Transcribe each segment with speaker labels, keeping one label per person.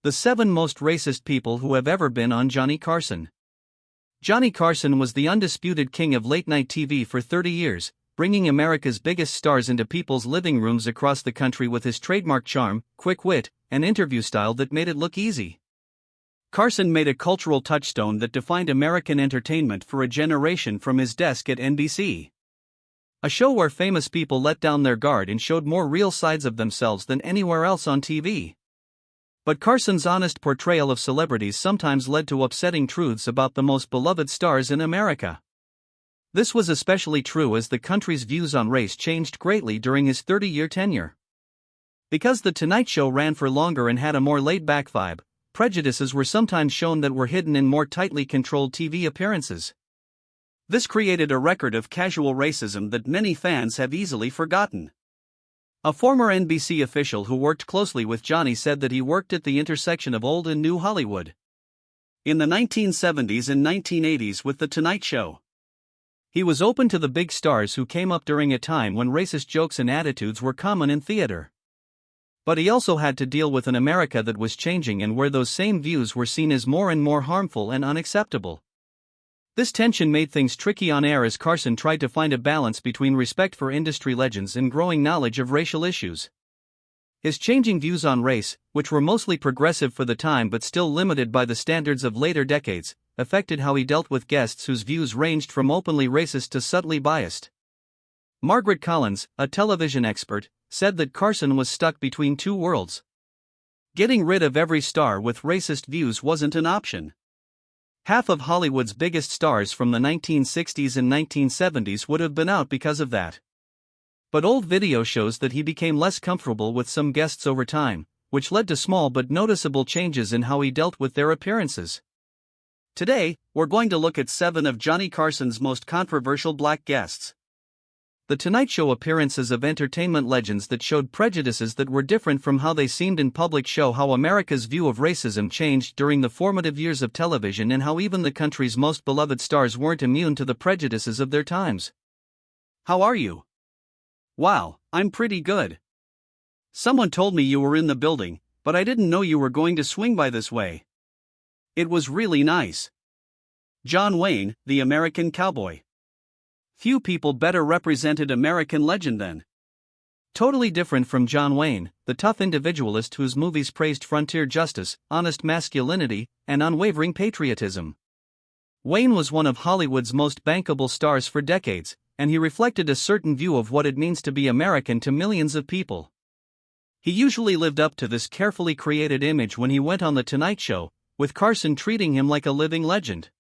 Speaker 1: The 7 most racist people who have ever been on Johnny Carson. Johnny Carson was the undisputed king of late-night TV for 30 years, bringing America's biggest stars into people's living rooms across the country with his trademark charm, quick wit, and interview style that made it look easy. Carson made a cultural touchstone that defined American entertainment for a generation from his desk at NBC. A show where famous people let down their guard and showed more real sides of themselves than anywhere else on TV. But Carson's honest portrayal of celebrities sometimes led to upsetting truths about the most beloved stars in America. This was especially true as the country's views on race changed greatly during his 30-year tenure. Because The Tonight Show ran for longer and had a more laid-back vibe, prejudices were sometimes shown that were hidden in more tightly controlled TV appearances. This created a record of casual racism that many fans have easily forgotten. A former NBC official who worked closely with Johnny said that he worked at the intersection of old and new Hollywood in the 1970s and 1980s with The Tonight Show. He was open to the big stars who came up during a time when racist jokes and attitudes were common in theater. But he also had to deal with an America that was changing and where those same views were seen as more and more harmful and unacceptable. This tension made things tricky on air as Carson tried to find a balance between respect for industry legends and growing knowledge of racial issues. His changing views on race, which were mostly progressive for the time but still limited by the standards of later decades, affected how he dealt with guests whose views ranged from openly racist to subtly biased. Margaret Collins, a television expert, said that Carson was stuck between two worlds. Getting rid of every star with racist views wasn't an option. Half of Hollywood's biggest stars from the 1960s and 1970s would have been out because of that. But old video shows that he became less comfortable with some guests over time, which led to small but noticeable changes in how he dealt with their appearances. Today, we're going to look at 7 of Johnny Carson's most controversial black guests. The Tonight Show appearances of entertainment legends that showed prejudices that were different from how they seemed in public show how America's view of racism changed during the formative years of television and how even the country's most beloved stars weren't immune to the prejudices of their times. How are you? Wow, I'm pretty good. Someone told me you were in the building, but I didn't know you were going to swing by this way. It was really nice. John Wayne, the American cowboy. Few people better represented American legend than. Totally different from John Wayne, the tough individualist whose movies praised frontier justice, honest masculinity, and unwavering patriotism. Wayne was one of Hollywood's most bankable stars for decades, and he reflected a certain view of what it means to be American to millions of people. He usually lived up to this carefully created image when he went on The Tonight Show, with Carson treating him like a living legend.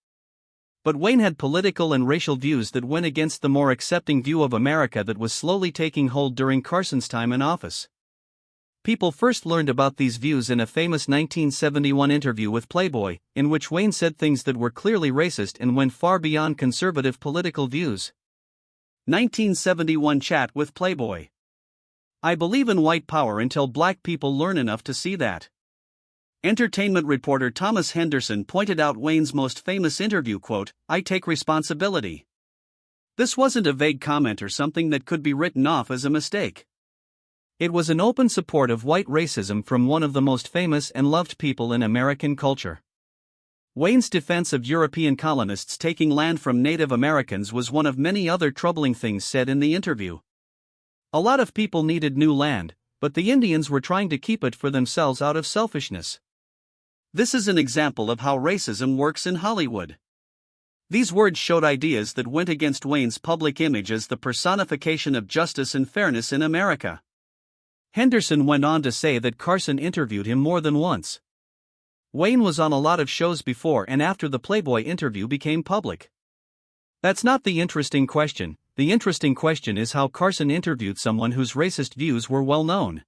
Speaker 1: But Wayne had political and racial views that went against the more accepting view of America that was slowly taking hold during Carson's time in office. People first learned about these views in a famous 1971 interview with Playboy, in which Wayne said things that were clearly racist and went far beyond conservative political views. 1971 chat with Playboy. I believe in white power until black people learn enough to see that. Entertainment reporter Thomas Henderson pointed out Wayne's most famous interview quote, "I take responsibility." This wasn't a vague comment or something that could be written off as a mistake. It was an open support of white racism from one of the most famous and loved people in American culture. Wayne's defense of European colonists taking land from Native Americans was one of many other troubling things said in the interview. A lot of people needed new land, but the Indians were trying to keep it for themselves out of selfishness. This is an example of how racism works in Hollywood. These words showed ideas that went against Wayne's public image as the personification of justice and fairness in America. Henderson went on to say that Carson interviewed him more than once. Wayne was on a lot of shows before and after the Playboy interview became public. That's not the interesting question. The interesting question is how Carson interviewed someone whose racist views were well known.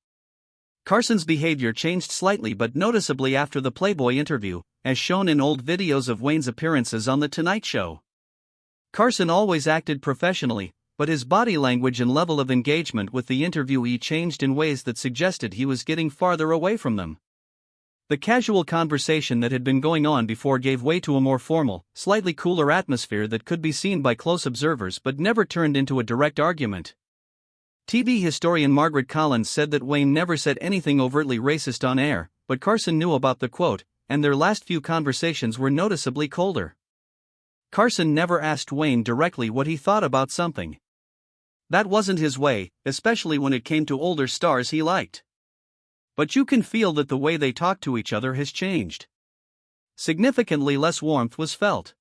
Speaker 1: Carson's behavior changed slightly but noticeably after the Playboy interview, as shown in old videos of Wayne's appearances on The Tonight Show. Carson always acted professionally, but his body language and level of engagement with the interviewee changed in ways that suggested he was getting farther away from them. The casual conversation that had been going on before gave way to a more formal, slightly cooler atmosphere that could be seen by close observers but never turned into a direct argument. TV historian Margaret Collins said that Wayne never said anything overtly racist on air, but Carson knew about the quote, and their last few conversations were noticeably colder. Carson never asked Wayne directly what he thought about something. That wasn't his way, especially when it came to older stars he liked. But you can feel that the way they talk to each other has changed. Significantly less warmth was felt.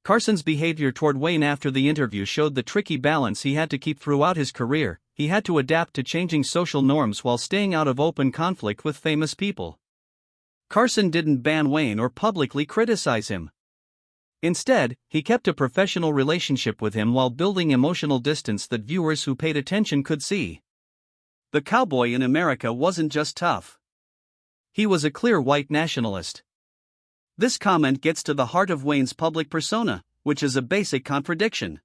Speaker 1: Carson's behavior toward Wayne after the interview showed the tricky balance he had to keep throughout his career. He had to adapt to changing social norms while staying out of open conflict with famous people. Carson didn't ban Wayne or publicly criticize him. Instead, he kept a professional relationship with him while building emotional distance that viewers who paid attention could see. The cowboy in America wasn't just tough. He was a clear white nationalist. This comment gets to the heart of Wayne's public persona, which is a basic contradiction.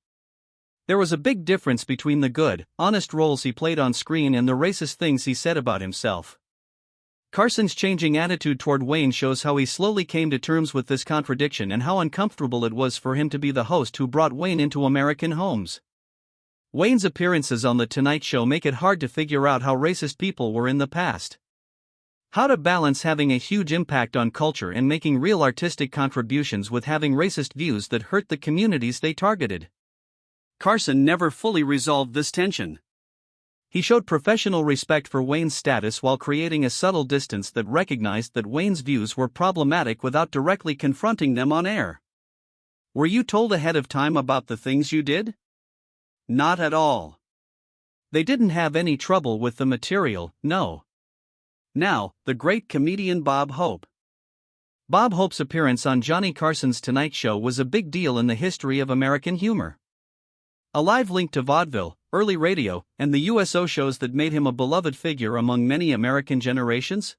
Speaker 1: There was a big difference between the good, honest roles he played on screen and the racist things he said about himself. Carson's changing attitude toward Wayne shows how he slowly came to terms with this contradiction and how uncomfortable it was for him to be the host who brought Wayne into American homes. Wayne's appearances on The Tonight Show make it hard to figure out how racist people were in the past. How to balance having a huge impact on culture and making real artistic contributions with having racist views that hurt the communities they targeted. Carson never fully resolved this tension. He showed professional respect for Wayne's status while creating a subtle distance that recognized that Wayne's views were problematic without directly confronting them on air. Were you told ahead of time about the things you did? Not at all. They didn't have any trouble with the material, no. Now, the great comedian Bob Hope. Bob Hope's appearance on Johnny Carson's Tonight Show was a big deal in the history of American humor. A live link to vaudeville, early radio, and the USO shows that made him a beloved figure among many American generations?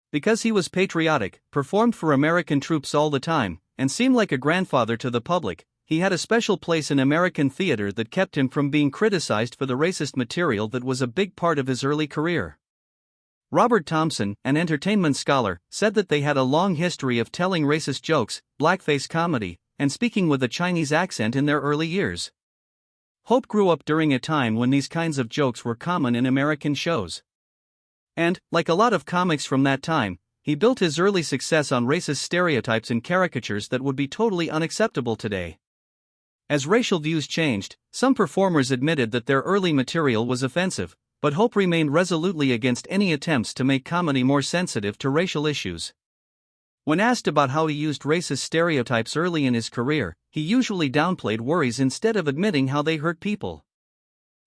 Speaker 1: Because he was patriotic, performed for American troops all the time, and seemed like a grandfather to the public, he had a special place in American theater that kept him from being criticized for the racist material that was a big part of his early career. Robert Thompson, an entertainment scholar, said that they had a long history of telling racist jokes, blackface comedy, and speaking with a Chinese accent in their early years. Hope grew up during a time when these kinds of jokes were common in American shows. And, like a lot of comics from that time, he built his early success on racist stereotypes and caricatures that would be totally unacceptable today. As racial views changed, some performers admitted that their early material was offensive, but Hope remained resolutely against any attempts to make comedy more sensitive to racial issues. When asked about how he used racist stereotypes early in his career, he usually downplayed worries instead of admitting how they hurt people.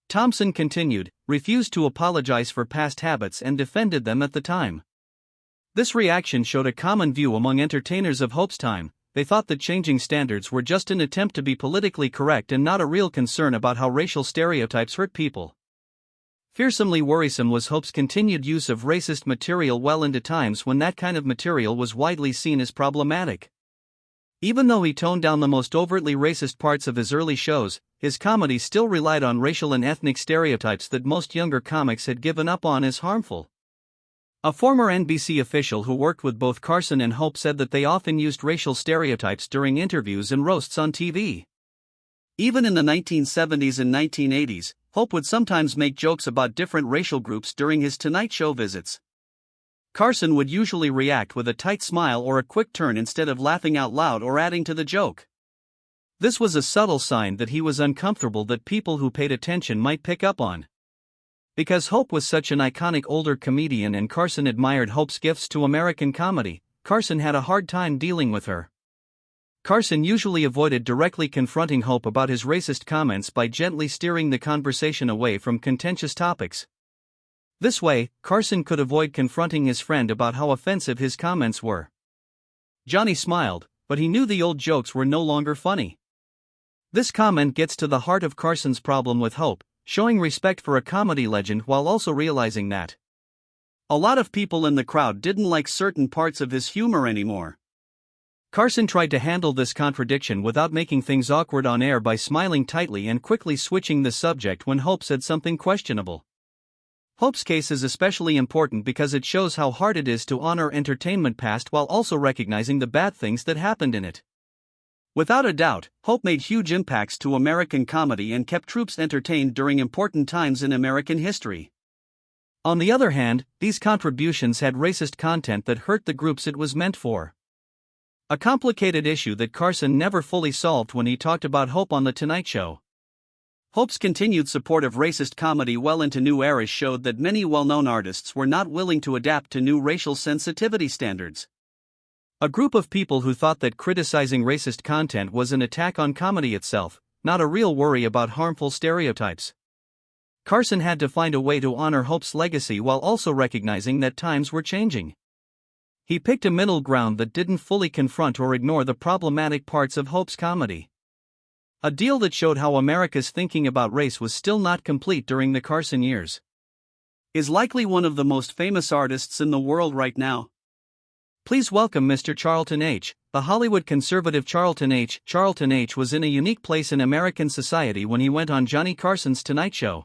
Speaker 1: Thompson continued, refused to apologize for past habits and defended them at the time. This reaction showed a common view among entertainers of Hope's time. They thought that changing standards were just an attempt to be politically correct and not a real concern about how racial stereotypes hurt people. Fearsomely worrisome was Hope's continued use of racist material well into times when that kind of material was widely seen as problematic. Even though he toned down the most overtly racist parts of his early shows, his comedy still relied on racial and ethnic stereotypes that most younger comics had given up on as harmful. A former NBC official who worked with both Carson and Hope said that they often used racial stereotypes during interviews and roasts on TV. Even in the 1970s and 1980s, Hope would sometimes make jokes about different racial groups during his Tonight Show visits. Carson would usually react with a tight smile or a quick turn instead of laughing out loud or adding to the joke. This was a subtle sign that he was uncomfortable that people who paid attention might pick up on. Because Hope was such an iconic older comedian and Carson admired Hope's gifts to American comedy, Carson had a hard time dealing with her. Carson usually avoided directly confronting Hope about his racist comments by gently steering the conversation away from contentious topics. This way, Carson could avoid confronting his friend about how offensive his comments were. Johnny smiled, but he knew the old jokes were no longer funny. This comment gets to the heart of Carson's problem with Hope, showing respect for a comedy legend while also realizing that a lot of people in the crowd didn't like certain parts of his humor anymore. Carson tried to handle this contradiction without making things awkward on air by smiling tightly and quickly switching the subject when Hope said something questionable. Hope's case is especially important because it shows how hard it is to honor entertainment past while also recognizing the bad things that happened in it. Without a doubt, Hope made huge impacts to American comedy and kept troops entertained during important times in American history. On the other hand, these contributions had racist content that hurt the groups it was meant for. A complicated issue that Carson never fully solved when he talked about Hope on The Tonight Show. Hope's continued support of racist comedy well into new eras showed that many well-known artists were not willing to adapt to new racial sensitivity standards. A group of people who thought that criticizing racist content was an attack on comedy itself, not a real worry about harmful stereotypes. Carson had to find a way to honor Hope's legacy while also recognizing that times were changing. He picked a middle ground that didn't fully confront or ignore the problematic parts of Hope's comedy. A deal that showed how America's thinking about race was still not complete during the Carson years. Is likely one of the most famous artists in the world right now. Please welcome Mr. Charlton H., the Hollywood conservative Charlton H. Charlton H. was in a unique place in American society when he went on Johnny Carson's Tonight Show.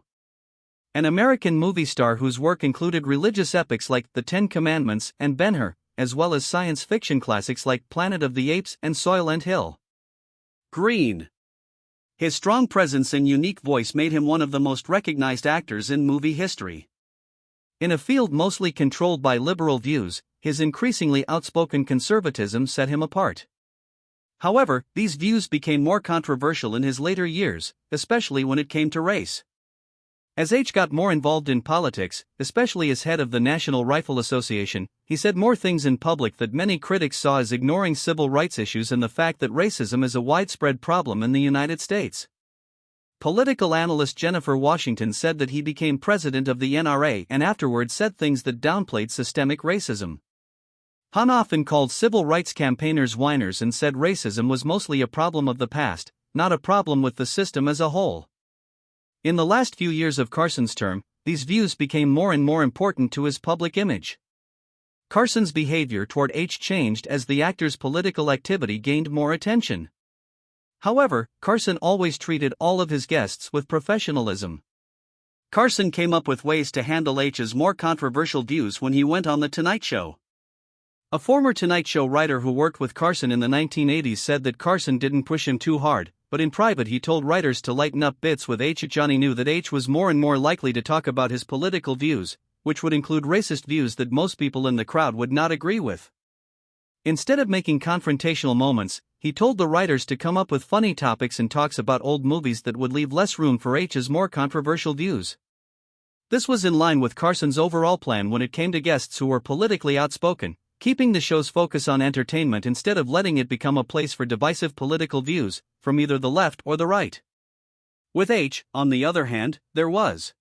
Speaker 1: An American movie star whose work included religious epics like The Ten Commandments and Ben-Hur, as well as science fiction classics like Planet of the Apes and Soylent Hill. Green. His strong presence and unique voice made him one of the most recognized actors in movie history. In a field mostly controlled by liberal views, his increasingly outspoken conservatism set him apart. However, these views became more controversial in his later years, especially when it came to race. As H got more involved in politics, especially as head of the National Rifle Association, he said more things in public that many critics saw as ignoring civil rights issues and the fact that racism is a widespread problem in the United States. Political analyst Jennifer Washington said that he became president of the NRA and afterwards said things that downplayed systemic racism. Hahn often called civil rights campaigners whiners and said racism was mostly a problem of the past, not a problem with the system as a whole. In the last few years of Carson's term, these views became more and more important to his public image. Carson's behavior toward H changed as the actor's political activity gained more attention. However, Carson always treated all of his guests with professionalism. Carson came up with ways to handle H's more controversial views when he went on The Tonight Show. A former Tonight Show writer who worked with Carson in the 1980s said that Carson didn't push him too hard, but in private he told writers to lighten up bits with H. Johnny knew that H was more and more likely to talk about his political views, which would include racist views that most people in the crowd would not agree with. Instead of making confrontational moments, he told the writers to come up with funny topics and talks about old movies that would leave less room for H's more controversial views. This was in line with Carson's overall plan when it came to guests who were politically outspoken, keeping the show's focus on entertainment instead of letting it become a place for divisive political views, from either the left or the right. With H, on the other hand, there was